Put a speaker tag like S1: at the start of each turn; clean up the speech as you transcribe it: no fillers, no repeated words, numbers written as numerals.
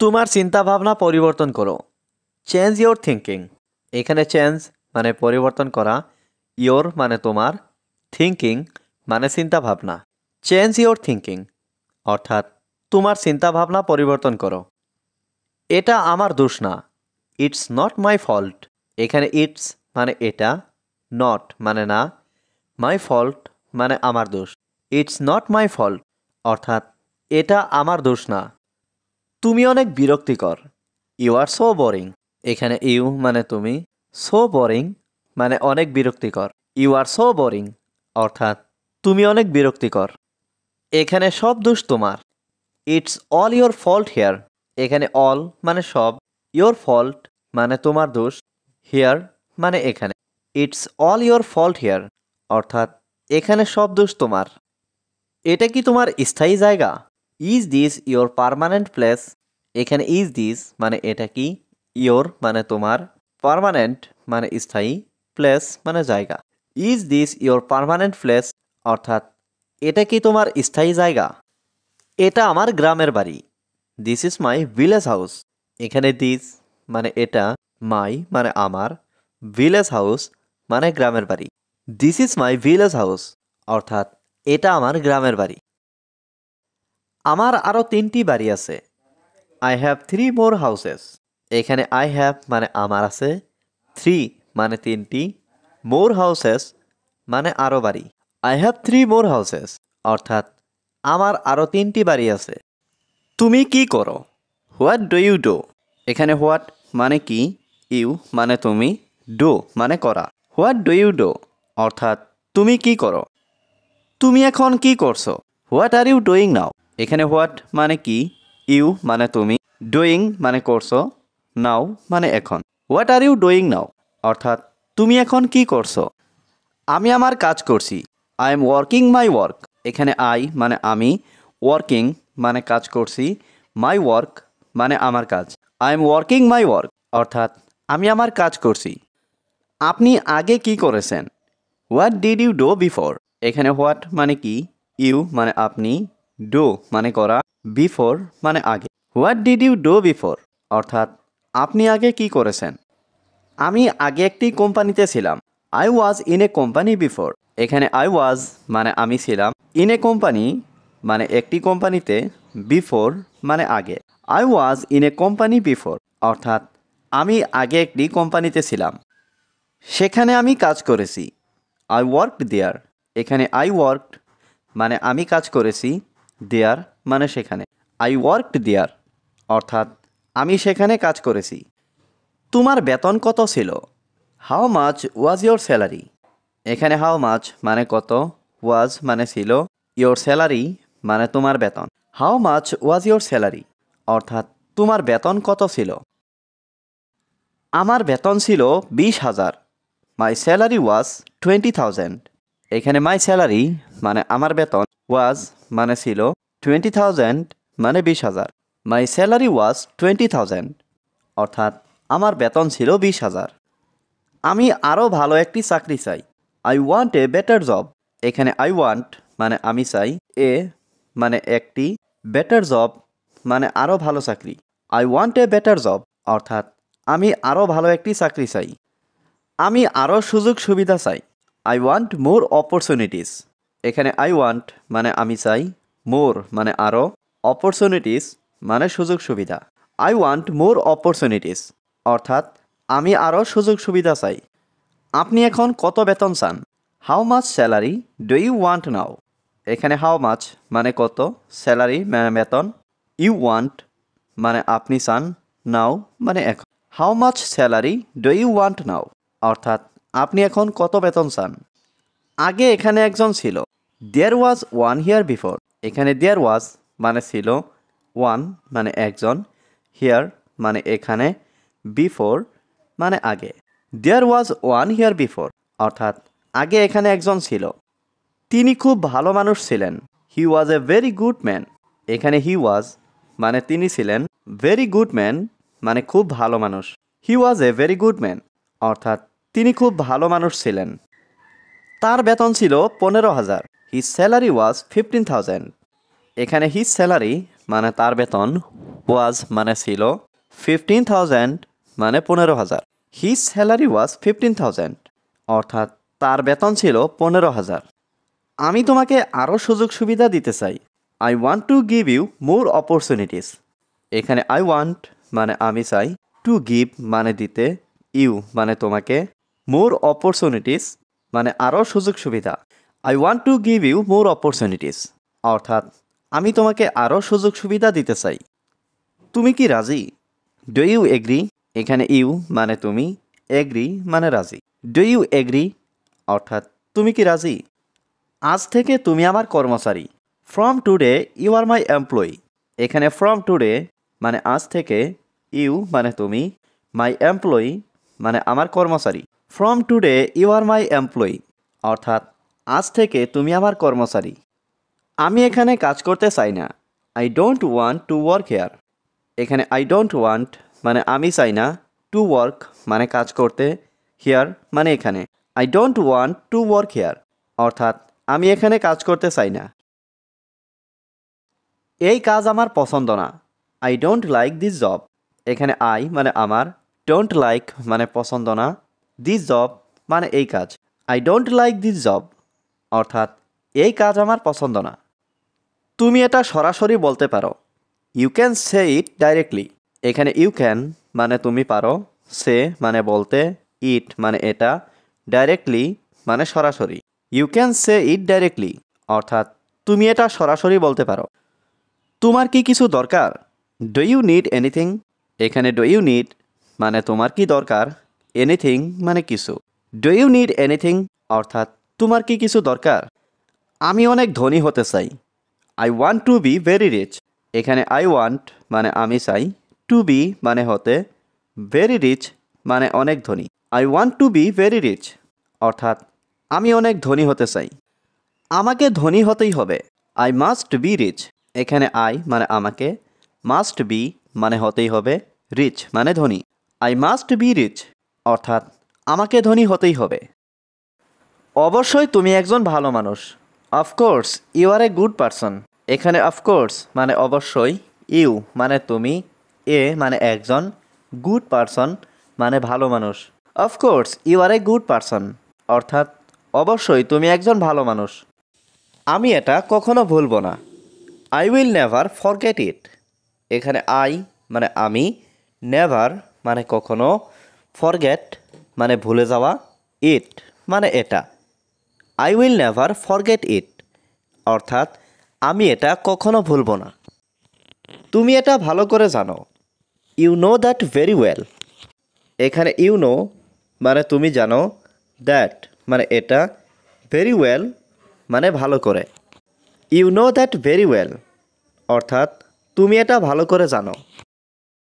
S1: তোমার চিন্তা ভাবনা পরিবর্তন করো। Change your thinking. এখানে চেঞ্জ মানে পরিবর্তন করা, ইয়োর মানে তোমার, থিঙ্কিং মানে চিন্তা ভাবনা। চেঞ্জ ইয়োর থিঙ্কিং অর্থাৎ তোমার চিন্তা ভাবনা পরিবর্তন করো। এটা আমার দোষ না, ইটস নট মাই ফল্ট। এখানে ইটস মানে এটা, নট মানে না, মাই ফল্ট মানে আমার দোষ। ইটস নট মাই ফল্ট অর্থাৎ এটা আমার দোষ না। তুমি অনেক বিরক্তিকর, ইউ আর সো বোরিং। এখানে ইউ মানে তুমি, সো বোরিং মানে অনেক বিরক্তিকর। ইউ আর সো বোরিং অর্থাৎ তুমি অনেক বিরক্তিকর। এখানে সব দোষ তোমার, it's all your fault here. এখানে অল মানে সব, ইয়োর ফল্ট মানে তোমার দোষ, হেয়ার মানে এখানে। It's all your fault here অর্থাৎ এখানে সব দোষ তোমার। এটা কি তোমার স্থায়ী জায়গা? Is this your permanent place? এখানে ইজ দিস মানে এটা কি, ইয়োর মানে তোমার, পার্মানেন্ট মানে স্থায়ী, প্লেস মানে জায়গা। Is this your permanent place অর্থাৎ এটা কি তোমার স্থায়ী জায়গা? এটা আমার গ্রামের বাড়ি, this is my village house. এখানে দিস মানে এটা, মাই মানে আমার, ভিলেজ হাউস মানে গ্রামের বাড়ি। This is my village house অর্থাৎ এটা আমার গ্রামের বাড়ি। আমার আরও 3টি বাড়ি আছে, আই হ্যাভ 3 মোর হাউসেস। এখানে আই হ্যাভ মানে আমার আছে, 3 মানে 3টি, মোর হাউসেস মানে আরও বাড়ি। আই হ্যাভ 3 মোর হাউসেস অর্থাৎ আমার আরও 3টি বাড়ি আছে। তুমি কি করো? What do you do? এখানে হোয়াট মানে কি, ইউ মানে তুমি, ডু মানে করা। হোয়াট ডু ইউ ডু অর্থাৎ তুমি কি করো? তুমি এখন কি করছো? What are you doing now? এখানে হোয়াট মানে কি, ইউ মানে তুমি, ডুইং মানে করছো, নাও মানে এখন। What are you doing now অর্থাৎ তুমি এখন কি করছো? আমি আমার কাজ করছি, I am working my work. এখানে আই মানে আমি, ওয়ার্কিং মানে কাজ করছি, মাই ওয়ার্ক মানে আমার কাজ। I am working my work অর্থাৎ আমি আমার কাজ করছি। আপনি আগে কি করেছেন? What did you do before? এখানে হোয়াট মানে কি, ইউ মানে আপনি, ডু মানে করা, বিফোর মানে আগে। What did you do before অর্থাৎ আপনি আগে কি করেছেন? আমি আগে একটি কোম্পানিতে ছিলাম, I was in a company before. এখানে আই ওয়াজ মানে আমি ছিলাম, ইন এ কোম্পানি মানে একটি কোম্পানিতে, বিফোর মানে আগে। I was in a company before অর্থাৎ আমি আগে একটি কোম্পানিতে ছিলাম, সেখানে আমি কাজ করেছি, আই ওয়ার্কড দেয়ার। এখানে আই ওয়ার্কড মানে আমি কাজ করেছি, দেয়ার মানে সেখানে। আই ওয়ার্কড দেয়ার অর্থাৎ আমি সেখানে কাজ করেছি। তোমার বেতন কত ছিল? How much was your salary? এখানে হাউ মাচ মানে কত, ওয়াজ মানে ছিল, ইয়োর স্যালারি মানে তোমার বেতন। How much was your salary অর্থাৎ তোমার বেতন কত ছিল? আমার বেতন ছিল 20,000। মাই স্যালারি ওয়াজ 20,000। এখানে মাই স্যালারি মানে আমার বেতন, ওয়াজ মানে ছিল, 20,000 মানে 20,000। মাই স্যালারি ওয়াজ 20,000 অর্থাৎ আমার বেতন ছিল 20,000। আমি আরও ভালো একটি চাকরি চাই, I want a better job. এখানে আই ওয়ান্ট মানে আমি চাই, এ মানে একটি, বেটার জব মানে আরও ভালো চাকরি। I want a better job অর্থাৎ আমি আরও ভালো একটি চাকরি চাই। আমি আরও সুযোগ সুবিধা চাই, আই ওয়ান্ট মোর অপরচুনিটিস। এখানে আই ওয়ান্ট মানে আমি চাই, মোর মানে আরও, অপরচুনিটিস মানে সুযোগ সুবিধা। আই ওয়ান্ট মোর অপরচুনিটিস অর্থাৎ আমি আরও সুযোগ সুবিধা চাই। আপনি এখন কত বেতন চান? How much salary do you want now? এখানে হাউ মাচ মানে কত, স্যালারি মানে বেতন, ইউ ওয়ান্ট মানে আপনি চান, নাও মানে এখন। How much salary do you want now অর্থাৎ আপনি এখন কত বেতন চান? আগে এখানে একজন ছিল, দেয়ার ওয়াজ ওয়ান হিয়ার বিফোর। এখানে দেয়ার ওয়াজ মানে ছিল, ওয়ান মানে একজন, হিয়ার মানে এখানে, বিফোর মানে আগে। দেয়ার ওয়াজ ওয়ান হিয়ার বিফোর অর্থাৎ আগে এখানে একজন ছিল। তিনি খুব ভালো মানুষ ছিলেন, হি ওয়াজ এ ভেরি গুড ম্যান। এখানে হি ওয়াজ মানে তিনি ছিলেন, ভেরি গুড ম্যান মানে খুব ভালো মানুষ। হি ওয়াজ এ ভেরি গুড ম্যান অর্থাৎ তিনি খুব ভালো মানুষ ছিলেন। তার বেতন ছিল 15,000। হিজ স্যালারি ওয়াজ 15,000। এখানে হিজ স্যালারি মানে তার বেতন, ওয়াজ মানে ছিল, 15,000 মানে 15,000। হিজ স্যালারি ওয়াজ 15,000, অর্থাৎ তার বেতন ছিল 15,000। আমি তোমাকে আরও সুযোগ সুবিধা দিতে চাই। I want to give you more opportunities. এখানে আই ওয়ান্ট মানে আমি চাই, টু গিভ মানে দিতে, ইউ মানে তোমাকে, মোর অপরচুনিটিস মানে আরও সুযোগ সুবিধা। I want to give you more opportunities, অর্থাৎ আমি তোমাকে আরও সুযোগ সুবিধা দিতে চাই। তুমি কি রাজি? Do you agree? এখানে ইউ মানে তুমি, এগ্রি মানে রাজি। ডু ইউ এগ্রি, অর্থাৎ তুমি কি রাজি? আজ থেকে তুমি আমার কর্মচারী। From today you are my employee. এখানে ফ্রম টুডে মানে আজ থেকে, ইউ মানে তুমি, মাই এমপ্লয়ি মানে আমার কর্মচারী। From today you are my employee, অর্থাৎ আজ থেকে তুমি আমার কর্মচারী। আমি এখানে কাজ করতে চাই না। I don't want to work hair. এখানে আই ডোন্ট ওয়ান্ট মানে আমি চাই না, টু ওয়ার্ক মানে কাজ করতে, হিয়ার মানে এখানে। I don't want to work hair, অর্থাৎ আমি এখানে কাজ করতে চাই না। এই কাজ আমার পছন্দ না। I don't like this job. এখানে আই মানে আমার, ডোন্ট লাইক মানে পছন্দ না, দিস জব মানে এই কাজ। I don't like this job, অর্থাৎ এই কাজ আমার পছন্দ না। তুমি এটা সরাসরি বলতে পারো। You can say it directly. এখানে ইউ ক্যান মানে তুমি পারো, সে মানে বলতে, ইট মানে এটা, ডাইরেক্টলি মানে সরাসরি। You can say it directly, অর্থাৎ তুমি এটা সরাসরি বলতে পারো। তোমার কি কিছু দরকার? Do you need anything? এখানে ডু ইউ নিড মানে তোমার কি দরকার, এনিথিং মানে কিছু। ডু ইউ নিড এনিথিং, অর্থাৎ তোমার কি কিছু দরকার? আমি অনেক ধনী হতে চাই। I want to be very rich. এখানে আই ওয়ান্ট মানে আমি চাই, টু বি মানে হতে, ভেরি রিচ মানে অনেক ধনী। I want to be very rich, অর্থাৎ আমি অনেক ধনী হতে চাই। আমাকে ধনী হতেই হবে। I must be rich. এখানে আই মানে আমাকে, মাস্ট বি মানে হতেই হবে, রিচ মানে ধনী। আই মাস্ট বি রিচ, অর্থাৎ আমাকে ধনী হতেই হবে। অবশ্যই তুমি একজন ভালো মানুষ। Of course you are a good person. এখানে অফকোর্স মানে অবশ্যই, ইউ মানে তুমি, এ মানে একজন, গুড পারসন মানে ভালো মানুষ। Of course you are a good person, অর্থাৎ অবশ্যই তুমি একজন ভালো মানুষ। আমি এটা কখনো ভুলব না। I will never forget it. এখানে আই মানে আমি, নেভার মানে কখনো, ফরগেট মানে ভুলে যাওয়া, ইট মানে এটা। I will never forget it, অর্থাৎ আমি এটা কখনো ভুলব না। তুমি এটা ভালো করে জানো। You know that very well. এখানে ইউ নো মানে তুমি জানো, দ্যাট মানে এটা, ভেরি ওয়েল মানে ভালো করে। You know that very well, অর্থাৎ তুমি এটা ভালো করে জানো।